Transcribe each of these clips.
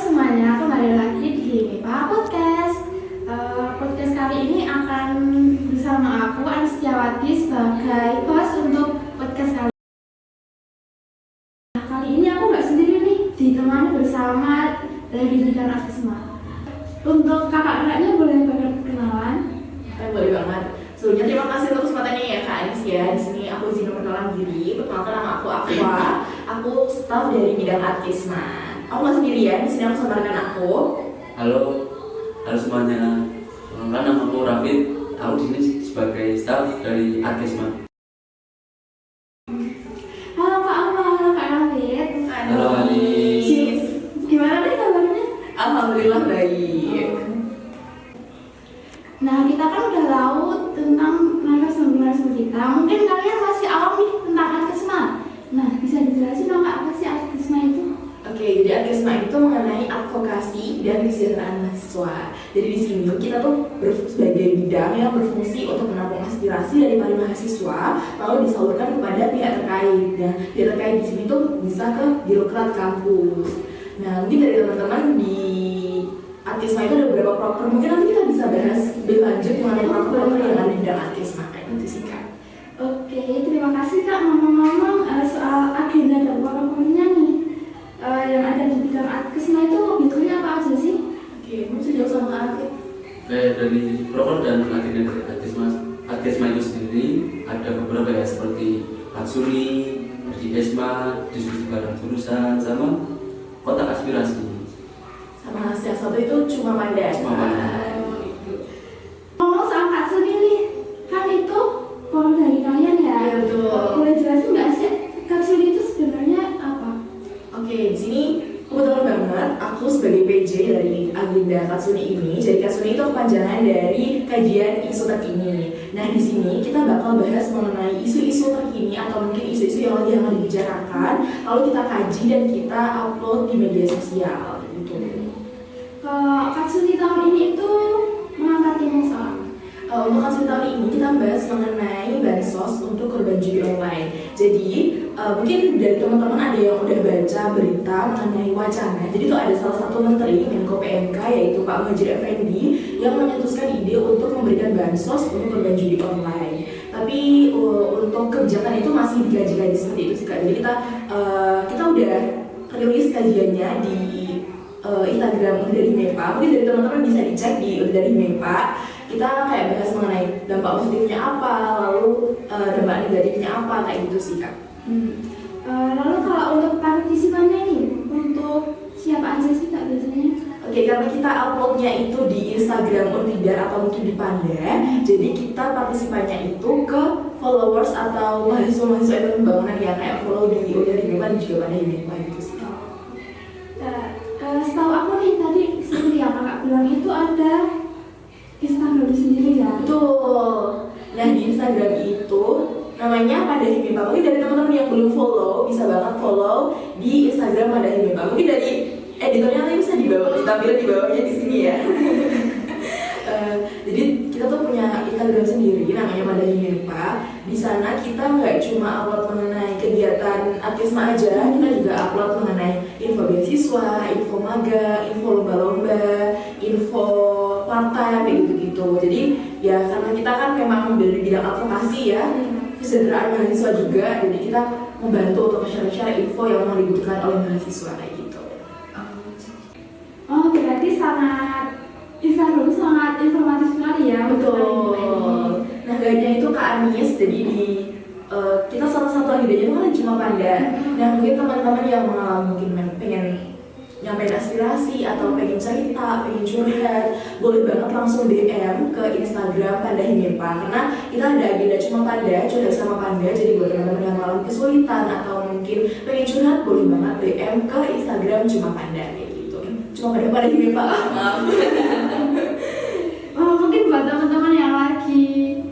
semuanya, kembali lagi di MIPA Podcast. Podcast kali ini akan bersama aku, Anastiawati, sebagai host untuk podcast kali ini. Kali ini aku nggak sendiri nih, ditemani bersama Revini dan Asma. Untuk kakak-kakaknya boleh berkenalan? Boleh banget. Sebelumnya terima kasih untuk kesempatannya ya Kak Anis ya. Di sini aku izin perkenalan diri. Perkenalkan nama aku Aqua. Aku staf dari bidang Arkisma. Aku nggak sendirian. Di sini aku sama rekan aku. Halo semuanya. Perkenalkan nama aku Rafid. Aku di sini sebagai staf dari Arkisma. Halo Kak Alma, halo Kak Rafid. Halo Anis. Gimana deh kabarnya? Alhamdulillah baik. Nah, kita kan udah tahu tentang narasumber kita. Mungkin kalian masih awam nih tentang Arkisma. Nah, bisa dijelasin dong Kak, apa sih Arkisma itu? Oke, jadi Arkisma itu mengenai advokasi dan kesejahteraan mahasiswa. Jadi di sini kita tuh sebagai bidang yang berfungsi untuk menampung aspirasi dari para mahasiswa, lalu disalurkan kepada pihak terkait. Nah, pihak terkait di sini tuh bisa ke birokrat kampus. Nah, mungkin dari teman-teman di Arkisma itu ada beberapa proker, mungkin nanti kita bisa bahas lebih lanjut mengenai proker-proker yang ada di bidang Arkisma. Kayak gitu sih Kak. Oke, terima kasih Kak. Ngomong-ngomong soal agenda dan prokernya nih, yang ada di bidang Arkisma itu betulnya apa aja sih? Oke, mungkin sejauh sama Kak Rafid. Dari proker dan agenda dari Arkisma itu sendiri ada beberapa ya seperti Aksuri, Esma, diskusi bareng jurusan, sama kotak aspirasi. Sama yang satu itu cuma Manda. Cuma Manda. Ngomong soal Kak Suni nih, kan itu proker dari kalian ya? Iya, betul. Boleh jelasin nggak sih Kak Suni itu sebenarnya apa? Oke, di sini kebetulan banget aku sebagai PJ dari agenda Katsuni ini. Jadi Katsuni itu kepanjangan dari kajian isu terkini. Nah, di sini kita bakal bahas mengenai isu-isu terkini atau mungkin isu-isu yang lagi hangat dibicarakan, lalu kita kaji dan kita upload di media sosial gitu. Kalau Katsuni tahun ini itu mengangkat tema soal Untuk kasus tahun ini kita bahas mengenai bansos untuk korban judi online. Jadi mungkin dari teman-teman ada yang udah baca berita mengenai wacana. Jadi itu ada salah satu menteri Menko PMK yaitu Pak Muhadjir Effendi yang menyetuskan ide untuk memberikan bansos untuk korban judi online. Tapi untuk kebijakan itu masih dikaji-kaji seperti itu sih Kak. Jadi kita udah rilis kajiannya di Instagram dari MEPA. Mungkin dari teman-teman bisa dicek di dari MEPA. Kita kayak bahas mengenai dampak positifnya apa, lalu dampak negatifnya apa, kayak gitu sih Kak. Lalu kalau untuk partisipannya nih, untuk siapa aja sih Kak biasanya? Oke, karena kita uploadnya itu di Instagram Unpidar atau mungkin di Panda, jadi kita partisipannya itu ke followers atau mahasiswa-mahasiswa itu pembangunan yang kayak follow di Udara Himpa dan juga Panda Himpa gitu sih. Setahu aku nih tadi seperti yang Kakak bilang itu ada Instagram sendiri ya? Betul. Nah, di Instagram itu namanya Panda Himpa. Mungkin dari teman-teman yang belum follow bisa banget follow di Instagram Panda Himpa. Mungkin dari editornya nanti bisa ditampilkan di bawahnya di sini ya. Jadi kita tuh punya Instagram sendiri namanya Panda Himpa. Di sana kita nggak cuma upload mengenai kegiatan Arkisma aja, kita juga upload mengenai info beasiswa, info magang, info lomba-lomba, info part-time kayak gitu-gitu. Jadi ya karena kita kan memang dari bidang advokasi ya, kesejahteraan mahasiswa juga, jadi kita membantu untuk share-share info yang memang dibutuhkan oleh mahasiswa kayak gitu. Oh, berarti Instagram sangat informatif sekali ya? Betul. Nah, gayanya itu Kak Anis, jadi kita salah satu agendanya itu kan cuma Panda. Nah, mungkin teman-teman yang mungkin pengen nyampein aspirasi atau pengen cerita, pengen curhat, boleh banget langsung DM ke Instagram Panda Himpa karena kita ada agenda cuma Panda, curhat sama Panda. Jadi buat teman-teman yang mengalami kesulitan atau mungkin pengen curhat, boleh banget DM ke Instagram cuma Panda kayak gitu. Cuma Panda Himpa, maaf. Mungkin buat teman-teman yang lagi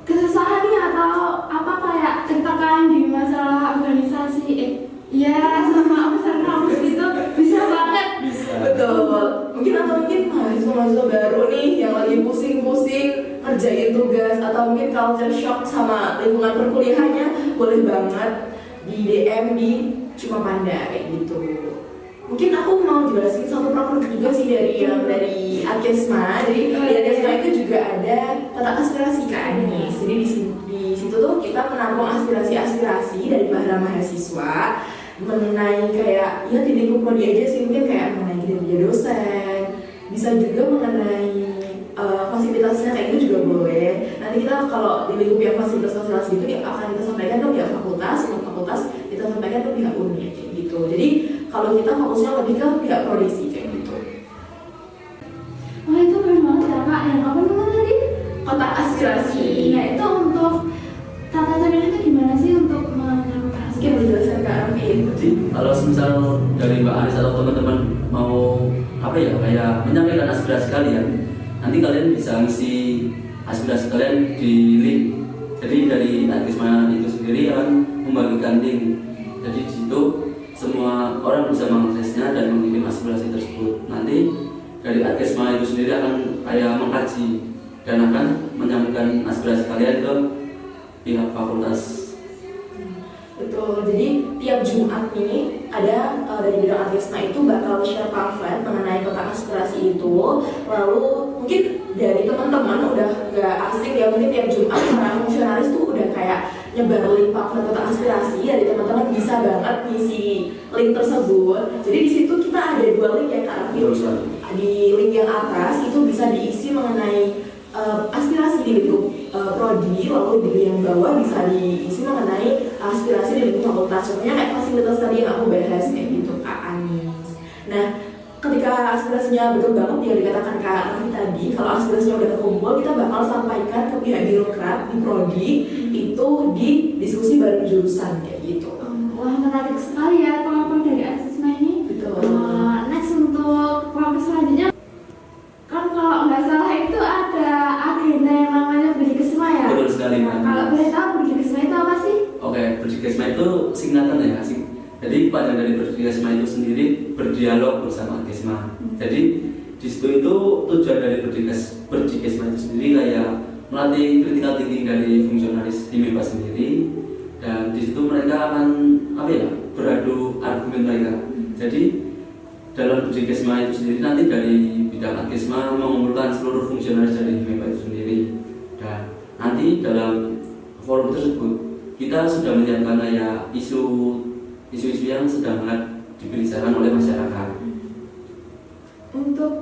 kesusahan nih atau apa kayak tertekan di masalah organisasi, sama urusan kampus gitu, bisa banget. Betul. Mungkin mahasiswa baru nih yang lagi pusing-pusing ngerjain tugas atau mungkin culture shock sama lingkungan perkuliahannya, boleh banget di DM di Cuma Panda kayak gitu. Mungkin aku mau jelasin satu program juga sih dari Adkesma. Jadi di Adkesma itu juga ada kotak aspirasi Kak Anis. Jadi di situ tuh kita menampung aspirasi dari para mahasiswa mengenai kayak ya di lingkup prodi aja sih, mungkin kayak mengenai kinerja dosen, bisa juga mengenai fasilitasnya kayak gitu juga boleh. Nanti kita kalau di lingkup yang fasilitas itu ya akan kita sampaikan ke pihak fakultas kita sampaikan ke pihak UNIR kayak gitu. Jadi kalau kita fokusnya lebih ke pihak prodisi kayak gitu. Wah itu keren banget ya Kak, yang apa namanya tadi? Kotak aspirasi. Nah itu untuk tata caranya itu gimana sih untuk menyalurkan Mungkin aspirasi? menjelaskan Kak Arvin. Jadi kalau misal dari Mbak Anis atau teman-teman mau apa ya kayak menyampaikan aspirasi kalian, nanti kalian bisa ngisi aspirasi kalian di link. Jadi dari Adkesma itu sendiri akan membagikan link. Jadi di situ semua orang bisa mengaksesnya dan mengirim aspirasi tersebut. Nanti dari Adkesma itu sendiri akan kayak mengkaji dan akan menyampaikan aspirasi kalian ke pihak fakultas. Betul, jadi tiap Jumat nih ada dari bidang Adkesma itu bakal share pamflet mengenai kotak aspirasi itu. Lalu mungkin dari teman-teman udah gak asing ya, mungkin tiap Jumat para fungsionaris tuh udah kayak nyebar link pamflet kotak aspirasi. Dari teman-teman bisa banget ngisi link tersebut. Jadi di situ kita ada 2 link ya Kak Arvin. Di link yang atas itu bisa diisi mengenai aspirasi di lingkup prodi, lalu di yang bawah bisa diisi mengenai aspirasi di lingkup fakultas. Contohnya kayak fasilitas tadi yang aku bahas kayak gitu Kak Anis. Nah, ketika aspirasinya betul banget yang dikatakan Kak Raffi tadi, kalau aspirasinya udah terkumpul, kita bakal sampaikan ke pihak birokrat di prodi itu di diskusi bareng jurusan kayak gitu. Wah menarik sekali ya pengalaman dari Adkesma ini. Betul. Next untuk program selanjutnya, kan kalau nggak salah itu ada agenda yang namanya Berdikesma ya. Betul sekali, Mbak. Kalau boleh tahu Berdikesma itu apa sih? Oke, Berdikesma itu singkatan ya. Jadi panjang dari Berdikesma itu sendiri berdialog bersama Adkesma. Jadi di situ itu tujuan dari Berdikesma itu sendiri kayak melatih critical thinking dari fungsionaris di MEPA sendiri, dan di situ mereka akan apa ya beradu argumen mereka. Jadi dalam Berdikesma itu sendiri nanti dari bidang Adkesma mengumpulkan seluruh fungsionaris dari MEPA itu sendiri, dan nanti dalam forum tersebut kita sudah menyiapkan kayak isu-isu yang sedang dibicarakan oleh masyarakat. Untuk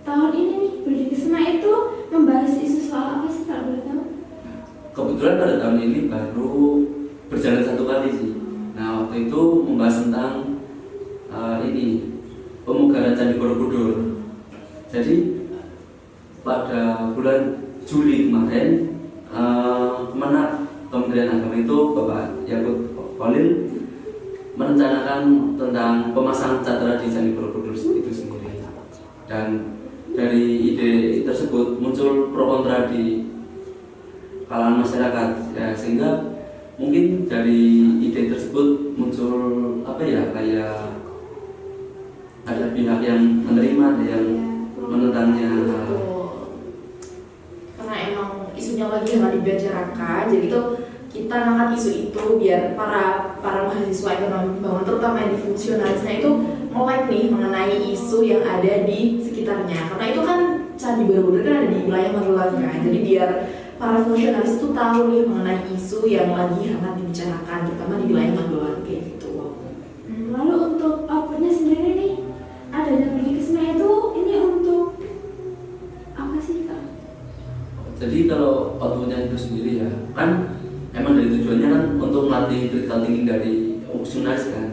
tahun ini nih Berdikesma itu membahas isu soal apa sih kalau boleh tahu? Kebetulan pada tahun ini baru berjalan 1 kali sih. Nah waktu itu membahas tentang pemugaran Candi Borobudur. Jadi pada bulan Juli kemarin Kemenak Kementerian Agama itu Bapak Yakut Khalil merencanakan tentang pemasangan catra di Candi Borobudur itu sendiri, dan dari ide tersebut muncul pro kontra di kalangan masyarakat ya, sehingga mungkin dari ide tersebut muncul apa ya kayak ada pihak yang menerima, ada yang menentangnya. Karena emang isunya lagi hangat dibicarakan, jadi tuh kita ngangkat isu itu biar para mahasiswa ekonomi pembangunan terutama yang di fungsionalisnya itu melek nih mengenai isu yang ada di sekitarnya. Karena itu kan Candi Borobudur kan ada di wilayah Magelang kan, jadi biar para fungsionalis itu tahu nih mengenai isu yang lagi hangat dibicarakan terutama di wilayah Magelang kayak gitu. Lalu untuk outputnya sendiri nih, adanya Berdikesma itu ini untuk apa sih Kak? Jadi kalau outputnya itu sendiri ya kan emang dari tujuannya kan untuk melatih critical thinking dari fungsionaris kan.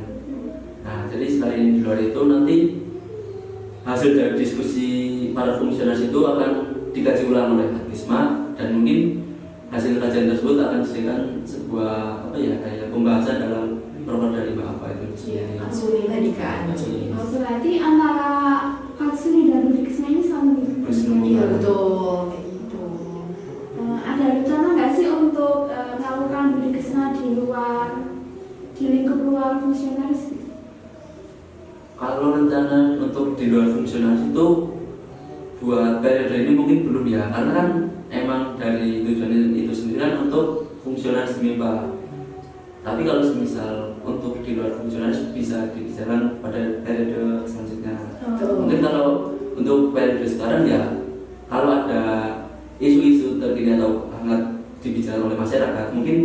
Nah jadi selain di luar itu nanti hasil dari diskusi para fungsionaris itu akan dikaji ulang oleh Adkesma, dan mungkin hasil kajian tersebut akan dijadikan sebuah apa ya kayak pembahasan dalam program dari apa itu sendiri. Katsuni tadi kan. Berarti antara Katsuni dan Berdikesma ini selalu Bersama. Iya betul kayak gitu. ada rencana nggak sih untuk melakukan Berdikesma di lingkup luar fungsionaris? Kalau rencana untuk di luar fungsionaris itu buat periode ini mungkin belum ya, karena kan emang dari tujuan itu sendiri kan untuk fungsionaris MIPA. Tapi kalau semisal untuk di luar fungsionalis bisa dibicarakan pada periode selanjutnya. Betul. Mungkin kalau untuk periode sekarang ya, kalau ada isu-isu terkini atau hangat dibicarakan oleh masyarakat, mungkin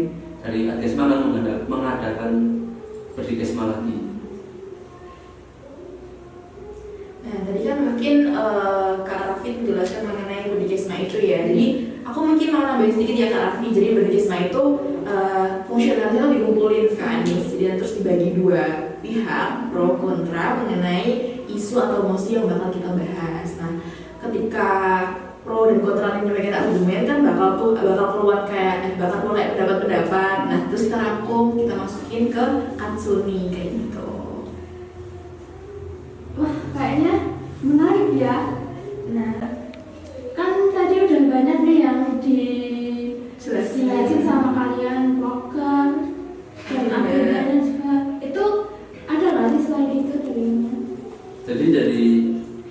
dari Adkesma akan mengadakan Berdikesma lagi. Nah, tadi kan mungkin Kak Raffi menjelaskan mengenai Berdikesma itu ya. Jadi aku mungkin mau nambahin sedikit ya Kak Raffi. Jadi Berdikesma itu fungsionalnya dikumpulin Kak Anis, dan terus dibagi dua pihak, pro kontra mengenai isu atau mosi yang bakal kita bahas. Nah, ketika pro dan kontra ini menyampaikan argumen kan bakal keluar kayak pendapat-pendapat. Nah, terus kita rangkum, kita masukin ke Katsuni kayak gitu. Wah, kayaknya menarik ya. Nah, kan tadi udah banyak nih yang dijelasin sama kalian, proker dan agendanya juga. Itu ada nggak sih selain itu dirinya? Jadi dari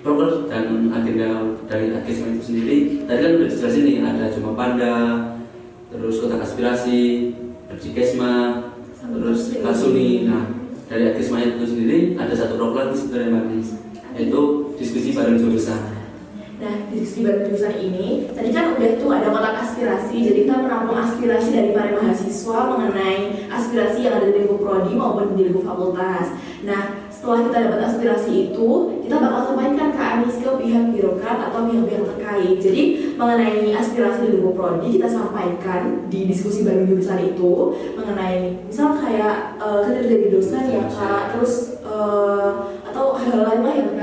proker dan agenda dari Adkesma itu sendiri, tadi kan udah dijelasin nih, ada Juma Panda, terus Kotak Aspirasi, Berdikesma, terus Katsuni. Nah, dari Adkesma itu sendiri ada satu program lagi sebenarnya Manis, yaitu diskusi bareng jurusan. Nah, diskusi bareng jurusan ini, tadi kan udah tuh ada kotak aspirasi, jadi kita menampung aspirasi dari para mahasiswa mengenai aspirasi yang ada di lingkup prodi maupun di lingkup fakultas. Nah, setelah kita dapat aspirasi itu, kita bakal sampaikan ke Anis ke pihak birokrat atau pihak-pihak terkait. Jadi mengenai aspirasi di lingkup prodi kita sampaikan di diskusi bareng jurusan itu mengenai misal kayak kerja dari dosen ya Kak, terus atau hal-hal lain lah yang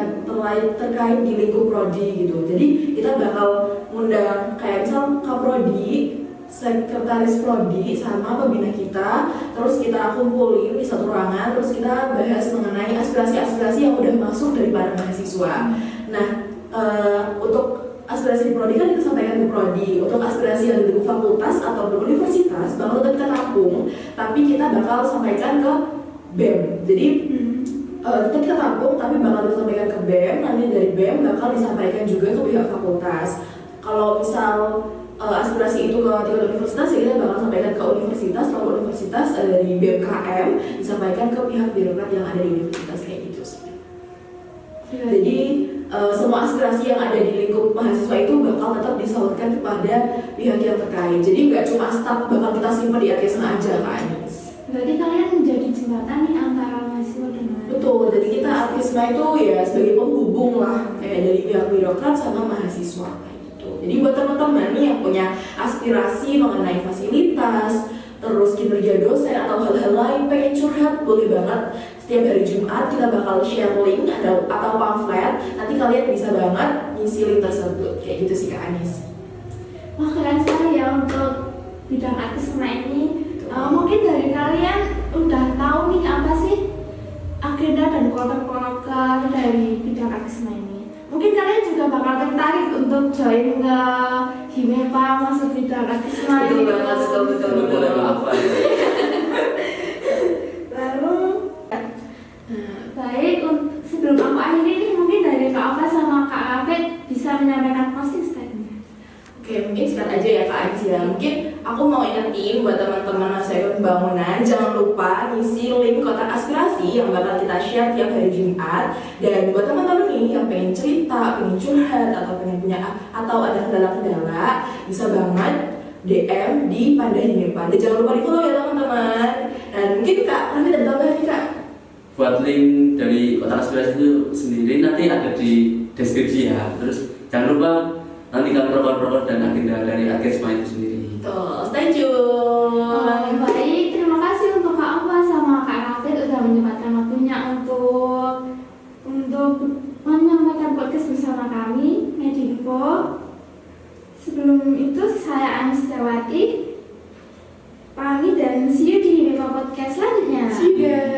terkait di lingkup prodi gitu. Jadi kita bakal ngundang kayak misal Kaprodi, sekretaris prodi sama pembina kita, terus kita kumpulin di satu ruangan, terus kita bahas mengenai aspirasi-aspirasi yang udah masuk dari para mahasiswa. Nah, untuk aspirasi di prodi kan kita sampaikan ke prodi. Untuk aspirasi yang di fakultas atau di universitas bakal tetap kita tampung, tapi kita bakal sampaikan ke BEM. Jadi tetap kita tampung, tapi bakal kita sampaikan ke BEM. Nanti dari BEM bakal disampaikan juga ke pihak fakultas. Kalau misal aspirasi itu ke tingkat universitas, ya kita bakal sampaikan ke universitas. Kalau universitas dari BMKM disampaikan ke pihak birokrat yang ada di universitas kayak gitu sih. Jadi semua aspirasi yang ada di lingkup mahasiswa itu bakal tetap disalurkan kepada pihak yang terkait. Jadi nggak cuma staf bakal kita simpan di Adkesma aja Kak Anis. Berarti kalian menjadi jembatan nih antara mahasiswa dan mahasiswa. Betul, jadi kita Adkesma itu ya sebagai penghubung lah, kayak dari pihak birokrat sama mahasiswa kayak gitu. Jadi buat teman-teman nih yang punya aspirasi mengenai fasilitas, terus kinerja dosen atau hal-hal lain, pengen curhat, boleh banget. Setiap hari Jumat kita bakal share link atau pamflet, nanti kalian bisa banget ngisi link tersebut kayak gitu sih Kak Anis. Wah, keren sekali ya untuk bidang Adkesma ini. Mungkin dari kalian udah tahu nih apa sih agenda dan proker-proker dari bidang Adkesma ini. Mungkin kalian juga bakal tertarik untuk join ke Himepa, masuk bidang Adkesma Betul gitu. banget, betul. Boleh apa ya? Lalu baik, sebelum aku akhiri nih, mungkin dari Kak Ava sama Kak Rafid bisa menyampaikan closing statement. Oke, mungkin singkat aja ya Kak Anis ya. Mungkin aku mau ingetin buat teman-teman mahasiswa pembangunan, jangan lupa ngisi link kotak aspirasi yang bakal kita share tiap hari Jumat. Dan buat teman-teman nih yang pengen cerita, pengen curhat, atau pengen punya atau ada kendala-kendala, bisa banget DM di Panda Himepa. Dan jangan lupa di follow ya teman-teman. Dan mungkin Kak, nanti ada tambahan nih Kak. Buat link dari kotak aspirasi itu sendiri nanti ada di deskripsi ya. Terus jangan lupa nantikan program-program dan agenda dari Adkesma itu sendiri. Tuh, stay tune. Baik, terima kasih untuk Kak Ava sama Kak Rafid udah menyempatkan waktunya untuk menyampaikan podcast bersama kami Medinfo. Sebelum itu saya Anis Dawati pamit dan see you di Himepa Podcast selanjutnya. See you guys.